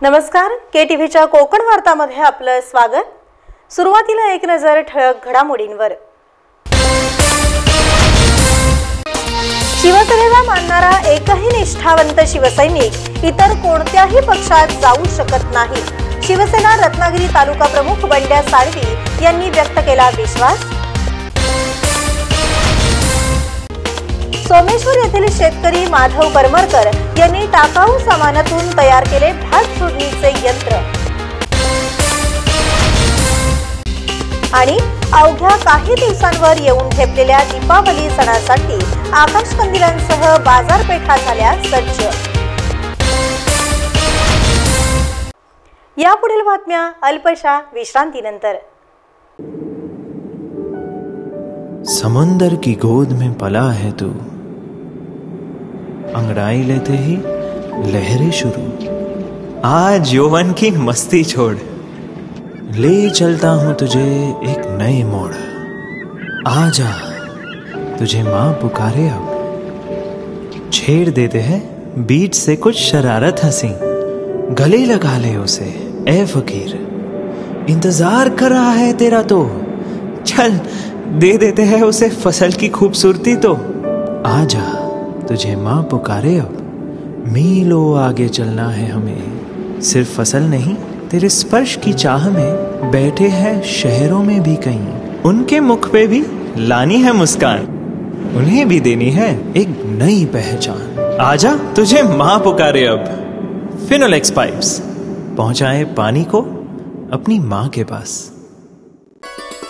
नमस्कार, KTVच्या कोकण वार्तामध्ये आपलं स्वागत। सुरुवातीला एक नजर ठळक घडामोडींवर। शिवसेनेला मानणारा एकही निष्ठावंत शिवसैनिक इतर कोणत्याही पक्षात जाऊ शकत नाही। शिवसेना रत्नागिरी तालुका प्रमुख बंड्या साळवी यांनी व्यक्त केला विश्वास। सोमेश्वर येथील शेतकरी माधव करमरकर यांनी टाकाऊ सामानातून तयार केले भात फोडणीचे यंत्र। आणि अवघ्या काही दिवसांवर येऊन ठेपलेल्या दीपावली सणासाठी आकाशकंदिलांसह बाजारपेठा झाल्या सज्ज। यापुढील बातम्या अल्पशा विश्रांतीनंतर। समुंदर की गोद में पला है तू, अंगड़ाई लेते ही लहरें शुरू। आज यौवन की मस्ती छोड़, ले चलता हूं तुझे एक नए मोड़। आजा तुझे माँ पुकारे अब, छेड़ देते हैं बीच से कुछ शरारत हंसी। गले लगा ले उसे ए फकीर, इंतजार कर रहा है तेरा तो। चल दे देते हैं उसे फसल की खूबसूरती तो। आजा तुझे माँ पुकारे अब, मीलों आगे चलना है हमें। सिर्फ फसल नहीं, तेरे स्पर्श की चाह में बैठे हैं शहरों में भी कहीं। उनके मुख पे भी लानी है मुस्कान, उन्हें भी देनी है एक नई पहचान। आजा तुझे माँ पुकारे अब। फिनोलेक्स पाइप्स पहुंचाए पानी को अपनी माँ के पास।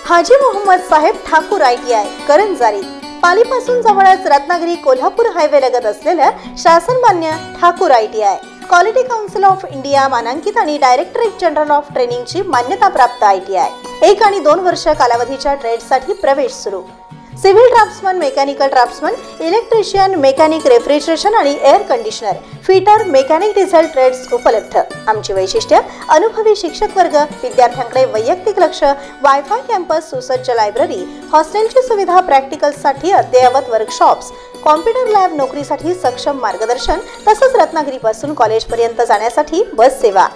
हाजी मोहम्मद साहेब ठाकूर ITI करंजारी पालीपासून जवळच रत्नागिरी कोल्हापूर हायवे लगत असलेल्या शासन मान्य Thakur ITI quality council of India मानांकित आणि डायरेक्टरेट जनरल ऑफ ट्रेनिंगची मान्यता प्राप्त ITI। 1 आणि 2 वर्ष कालावधीच्या ट्रेडसाठी प्रवेश सुरू। Civil draftsman, mechanical draftsman, electrician, mechanic, refrigeration आणि air conditioner, fitter, mechanic diesel trades उपलब्ध। आमची वैशिष्ट्य अनुभवी शिक्षक वर्ग, विद्यार्थ्यांकडे वैयक्तिक लक्ष, वायफाय कॅम्पस, सुसज्ज लायब्ररी, हॉस्टेलची सुविधा, प्रॅक्टिकल्ससाठी अद्ययावत वर्कशॉप्स, कॉम्प्युटर लॅब, नोकरीसाठी सक्षम मार्गदर्शन तसंच रत्नागिरीपासून कॉलेजपर्यंत जाण्यासाठी बस सेवा।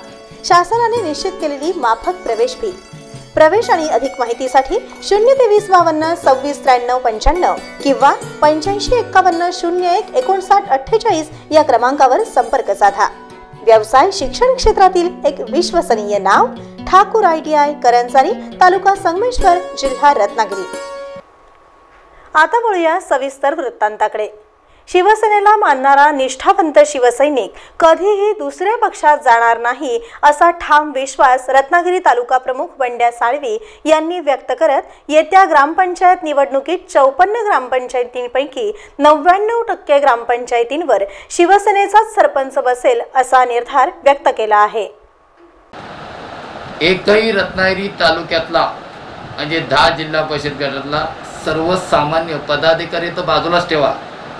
शासनाने निश्चित केलेली माफक प्रवेश फी। प्रवेश आणि अधिक माहितीसाठी 02352 किंवा 8551015948 या क्रमांकावर संपर्क साधा। व्यवसाय शिक्षण क्षेत्रातील एक विश्वसनीय नाव ठाकूर ITI करंजारी, तालुका संगमेश्वर, जिल्हा रत्नागिरी। आता वळूया सविस्तर वृत्तांताकडे। शिवसेनेला मानणारा निष्ठावंत शिवसैनिक कधीही दुसऱ्या पक्षात जाणार नाही असा ठाम विश्वास रत्नागिरी तालुका प्रमुख बंड्या साळवी यांनी व्यक्त करत येत्या ग्रामपंचायत निवडणुकीत 54 ग्रामपंचायतींपैकी 99% ग्रामपंचायतींवर शिवसेनेचाच सरपंच बसेल असा निर्धार व्यक्त केला आहे। एकही रत्नागिरी तालुक्यातला म्हणजे 10 जिल्हा परिषद गटातला सर्वसामान्य पदाधिकारी तर बाजूलाच ठेवा,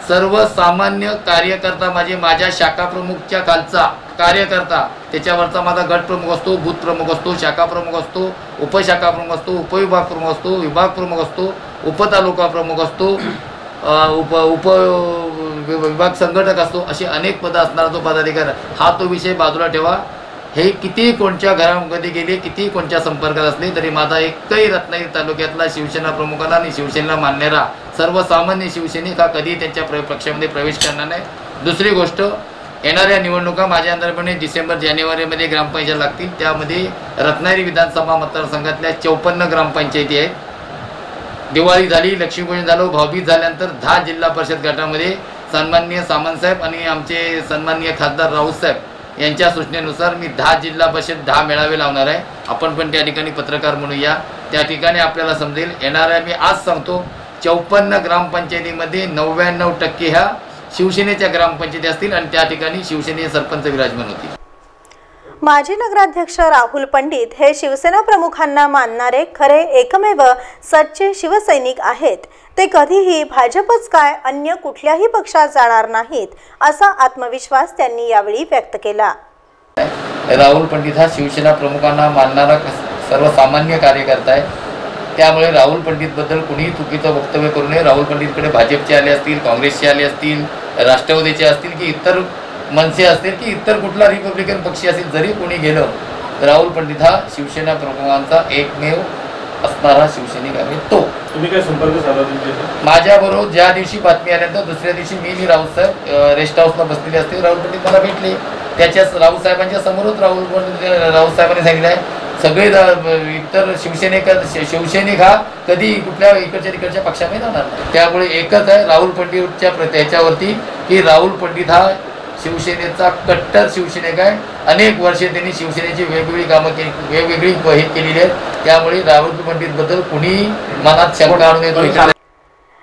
सर्वसामान्य कार्यकर्ता म्हणजे माझ्या शाखा प्रमुखच्या खालचा कार्यकर्ता, त्याच्यावरचा माझा गट प्रमुख असतो, बूथ प्रमुख असतो, शाखा प्रमुख असतो, उपशाखा प्रमुख असतो, उपविभाग प्रमुख असतो, विभाग प्रमुख असतो, उपतालुका प्रमुख असतो, विभाग संघटक असतो, असे अनेक पद असणारा तो पदाधिकारी हा तो विषय बाजूला ठेवा। हे किती कोणत्या घरामध्ये गेले, किती कोणत्या संपर्कात असले तरी माझा एकही रत्नागिरी तालुक्यातला शिवसेना प्रमुखाला आणि शिवसेनेला मानणारा सर्वसामान्य शिवसैनिक हा कधी त्यांच्या पक्षामध्ये प्रवेश करणार नाही। दुसरी गोष्ट, येणाऱ्या निवडणुका माझ्या अंदाजाने डिसेंबर-जानेवारीमध्ये ग्रामपंचायत लागतील। त्यामध्ये रत्नागिरी विधानसभा मतदारसंघातल्या 54 ग्रामपंचायती आहेत। दिवाळी झाली, लक्ष्मीपूजन झालं, भाऊबीज झाल्यानंतर 10 जिल्हा परिषद गटामध्ये सन्माननीय सामंतसाहेब आणि आमचे सन्माननीय खासदार राऊतसाहेब यांच्या सूचनेनुसार मी 10 जिल्हा परिषद 10 मेळावे लावणार आहे। आपण पण त्या ठिकाणी पत्रकार म्हणून या, त्या ठिकाणी आपल्याला समजेल। येणाऱ्या मी आज सांगतो 54 ग्रामपंचायतीमध्ये 99% ह्या शिवसेनेच्या ग्रामपंचायती असतील आणि त्या ठिकाणी शिवसेनेचे सरपंच विराजमान होतील। माजी नगराध्यक्ष राहुल पंडित हे शिवसेना प्रमुखांना मानणारे खरे एकमेव सच्चे शिवसैनिक आहेत। ते कधीही भाजपच काय अन्य कुठल्याही पक्षात जाणार नाहीत असा आत्मविश्वास त्यांनी यावेळी व्यक्त केला। राहुल पंडित हा शिवसेना प्रमुखांना मानणारा सर्वसामान्य कार्यकर्ता आहे, त्यामुळे राहुल पंडित बद्दल कुणीही चुकीचं वक्तव्य करू नये। राहुल पंडितकडे भाजपचे आले असतील, काँग्रेसचे आले असतील, राष्ट्रवादीचे असतील की इतर मनसे असतील की इतर कुठला रिपब्लिकन पक्षी असेल, जरी कोणी गेलं तर राहुल पंडित हा शिवसेना प्रमुखांचा एकमेव असणारा शिवसैनिक आहे. तो तुम्ही काय संपर्क साधला तुमच्या? माझ्याबरोबर ज्या दिवशी बातमी आल्यानंतर दुसऱ्या दिवशी मी राऊतसाहेब रेस्ट हाऊसला बसलेले असते, राहुल पंडित मला भेटले. त्याच्याच राऊतसाहेबांच्या समोरच राऊतसाहेबांनी सांगितलं आहे सगळे इतर शिवसैनिक हा कधी कुठल्या इकडच्या पक्षामध्ये जाणार नाही. त्यामुळे एकच आहे राहुल पंडितच्या त्याच्यावरती की राहुल पंडित हा शिवसेनेचा कट्टर शिवसैनिक आहे. अनेक वर्षे त्यांनी शिवसेनेची वेगवेगळी कामं वेगवेगळी हे केलेली आहेत. त्यामुळे राहुल पंडितबद्दल कुणी मनात शंका आणून येतो.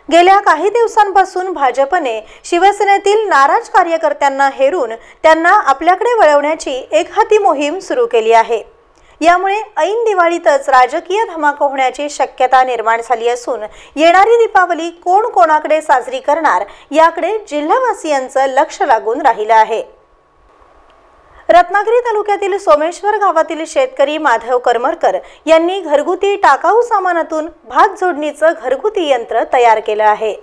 गेल्या काही दिवसांपासून भाजपने शिवसेनेतील नाराज कार्यकर्त्यांना हेरून त्यांना आपल्याकडे वळवण्याची एकहाती मोहीम सुरू केली आहे. यामुळे ऐन दिवाळीतच राजकीय धमाका होण्याची शक्यता निर्माण झाली असून येणारी दीपावली कोण कोणाकडे साजरी करणार याकडे जिल्हावासियांचं लक्ष लागून राहिलं आहे. रत्नागिरी तालुक्यातील सोमेश्वर गावातील शेतकरी माधव करमरकर यांनी घरगुती टाकाऊ सामानातून भात जोडणीचं घरगुती यंत्र तयार केलं आहे.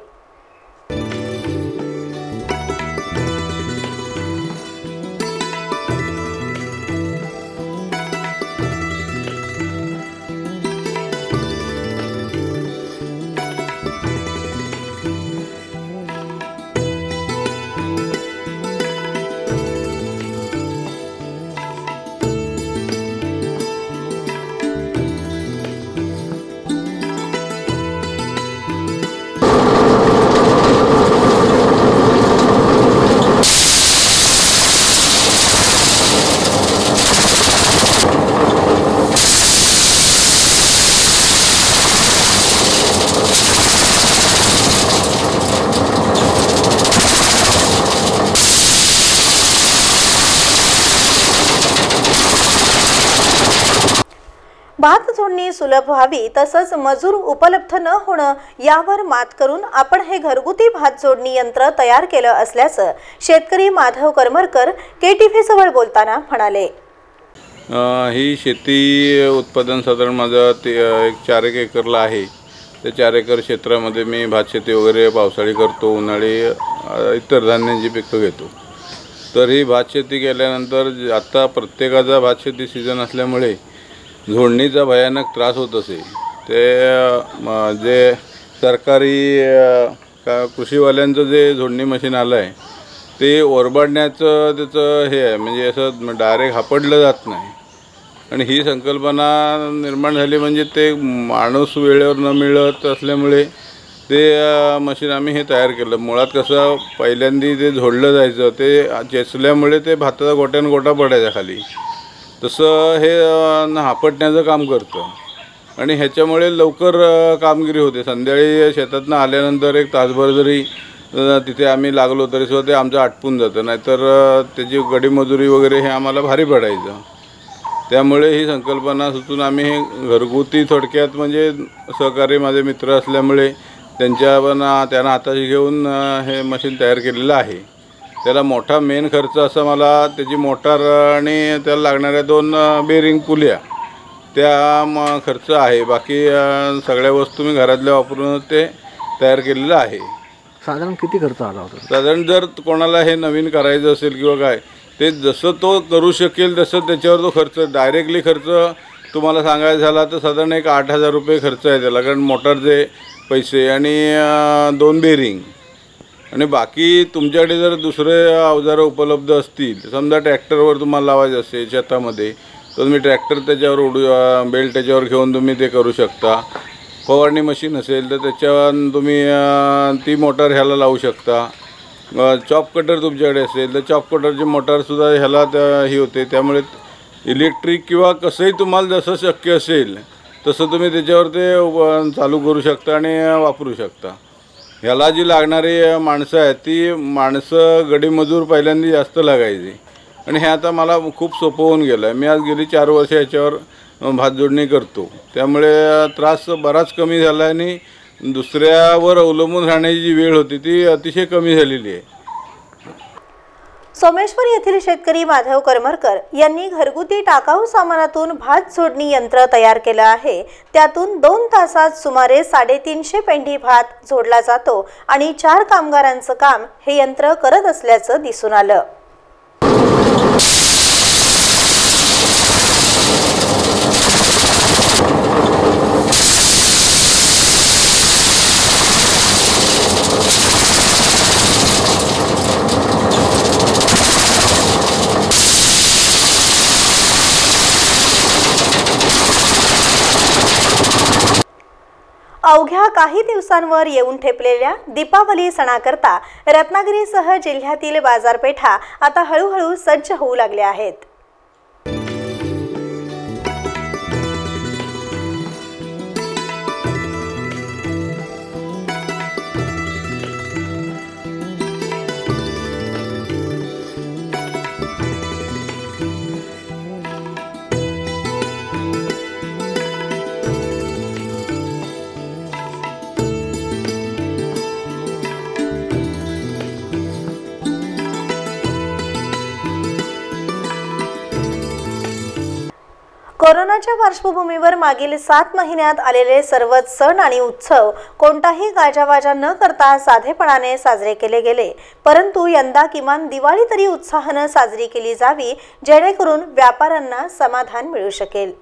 भात जोडणी सुलभ व्हावी तसंच मजूर उपलब्ध न होणं यावर मात करून आपण हे घरगुती भात जोडणी यंत्र तयार केलं असल्याचं शेतकरी माधव करमरकर KTV जवळ बोलताना म्हणाले. ही शेती उत्पादन साधारण माझं एक 4 एकरला आहे. त्या 4 एकर क्षेत्रामध्ये मी भात शेती वगैरे पावसाळी करतो, उन्हाळी इतर धान्यांची पिकं घेतो. तर ही भात शेती केल्यानंतर आता प्रत्येकाचा भात शेती सीझन असल्यामुळे झोडणीचा भयानक त्रास होत असे. ते जे सरकारी कृषीवाल्यांचं जे झोडणी मशीन आलं आहे ते ओरबाडण्याचं त्याचं हे आहे, म्हणजे असं डायरेक्ट हापडलं जात नाही. आणि ही संकल्पना निर्माण झाली म्हणजे ते माणूस वेळेवर न मिळत असल्यामुळे ते मशीन आम्ही हे तयार केलं. मुळात कसं पहिल्यांदा ते झोडलं जायचं, ते चेचल्यामुळे ते भाताचा गोट्यान गोटा पडायचा खाली, तसं हे हापटण्याचं काम करतं. आणि ह्याच्यामुळे लवकर कामगिरी होते. संध्याकाळी शेतातनं आल्यानंतर एक तासभर जरी तिथे आम्ही लागलो तरी सुद्धा ते आमचं आटपून जातं, नाहीतर त्याची गडी मजुरी वगैरे हे आम्हाला भारी पडायचं. त्यामुळे ही संकल्पना सुचून आम्ही हे घरगुती थोडक्यात म्हणजे सहकारी माझे मित्र असल्यामुळे त्यांना हाताशी घेऊन हे मशीन तयार केलेलं आहे. त्याला मोठा मेन खर्च असा मला त्याची मोटार आणि त्याला लागणाऱ्या 2 बेरिंग पुल्या त्या खर्च आहे. बाकी सगळ्या वस्तू मी घरातल्या वापरून ते तयार केलेलं आहे. साधारण किती खर्च आला होता? साधारण जर कोणाला हे नवीन करायचं असेल किंवा काय, ते जसं तो करू शकेल तसं त्याच्यावर तो खर्च डायरेक्टली खर्च तुम्हाला सांगायचा झाला तर साधारण एक 8,000 रुपये खर्च आहे त्याला. कारण मोटारचे पैसे आणि 2 बेरिंग आणि बाकी तुमच्याकडे जर दुसरे अवजारं उपलब्ध असतील, समजा ट्रॅक्टरवर तुम्हाला लावायचं असेल शेतामध्ये तर तुम्ही ट्रॅक्टर त्याच्यावर बेल्ट त्याच्यावर घेऊन तुम्ही ते करू शकता. फवारणी मशीन असेल तर त्याच्यावर तुम्ही ती मोटार ह्याला लावू शकता. चॉप कटर तुमच्याकडे असेल तर चॉप कटरची मोटारसुद्धा ह्याला ही होते. त्यामुळे इलेक्ट्रिक किंवा कसंही तुम्हाला जसं शक्य असेल तसं तुम्ही त्याच्यावर ते चालू करू शकता आणि वापरू शकता. ह्याला जी लागणारी माणसं आहेत ती माणसं गडीमजूर पहिल्यांदा जास्त लागायची आणि हे आता मला खूप सोपं होऊन गेलं आहे. मी आज गेली 4 वर्ष ह्याच्यावर भात जोडणी करतो. त्यामुळे त्रास बराच कमी झाला आहे आणि दुसऱ्यावर अवलंबून राहण्याची जी वेळ होती ती अतिशय कमी झालेली आहे. सोमेश्वर येथील शेतकरी माधव करमरकर यांनी घरगुती टाकाऊ सामानातून भात जोडणी यंत्र तयार केलं आहे. त्यातून 2 तासात सुमारे 350 पेंढी भात जोडला जातो आणि 4 कामगारांचं काम हे यंत्र करत असल्याचं दिसून आलं. अवघ्या काही दिवसांवर येऊन ठेपलेल्या दीपावली सणाकरता रत्नागिरीसह जिल्ह्यातील बाजारपेठा आता हळूहळू सज्ज होऊ लागल्या आहेत। कोरोनाच्या पार्श्वभूमीवर मागील 7 महिन्यात आलेले सर्वच सण आणि उत्सव कोणताही गाजावाजा न करता साधेपणाने साजरे केले गेले, परंतु यंदा किमान दिवाळी तरी उत्साहाने साजरी केली जावी, जेणेकरून व्यापाऱ्यांना समाधान मिळू शकेल।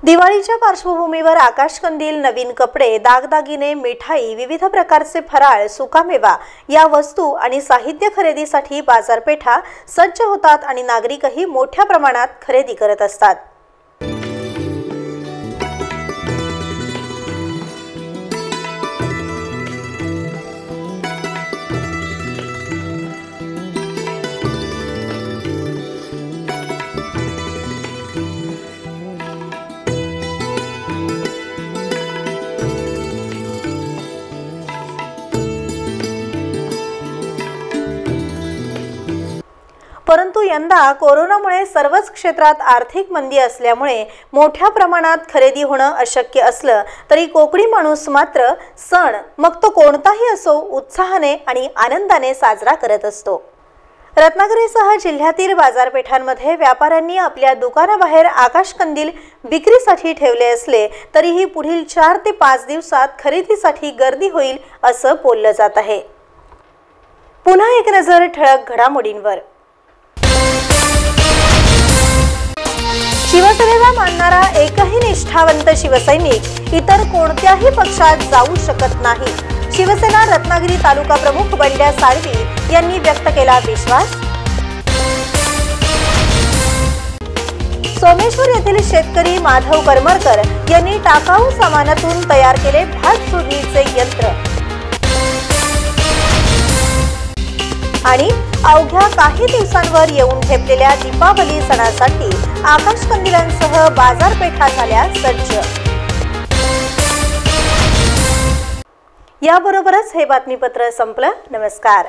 दिवाळीच्या पार्श्वभूमीवर आकाशकंदील, नवीन कपडे, दागदागिने, मिठाई, विविध प्रकारचे फराळ, सुकामेवा या वस्तू आणि साहित्य खरेदीसाठी बाजारपेठा सज्ज होतात आणि नागरिकही मोठ्या प्रमाणात खरेदी करत असतात। परंतु यंदा कोरोनामुळे सर्वच क्षेत्रात आर्थिक मंदी असल्यामुळे मोठ्या प्रमाणात खरेदी होणं अशक्य असलं तरी कोकणी माणूस मात्र सण मग तो कोणताही असो उत्साहाने आणि आनंदाने साजरा करत असतो। रत्नागिरीसह जिल्ह्यातील बाजारपेठांमध्ये व्यापाऱ्यांनी आपल्या दुकानाबाहेर आकाशकंदील विक्रीसाठी ठेवले असले तरीही पुढील 4 ते 5 दिवसात खरेदीसाठी गर्दी होईल असं बोललं जात आहे। पुन्हा एक नजर ठळक घडामोडींवर। शिवसेनेला मानणारा एकही निष्ठावंत शिवसैनिक इतर कोणत्याही पक्षात जाऊ शकत नाही, शिवसेना रत्नागिरी तालुका प्रमुख बंड्या साळवी यांनी व्यक्त केला विश्वास। सोमेश्वर येथील शेतकरी माधव करमरकर यांनी टाकाऊ सामानातून तयार केले भात फोडणीचे यंत्र। आणि अवघ्या काही दिवसांवर येऊन ठेपलेल्या दीपावली सणासाठी आकाशकंदिलांसह बाजारपेठा झाल्या सज्ज। याबरोबरच हे बातमीपत्र संपलं। नमस्कार।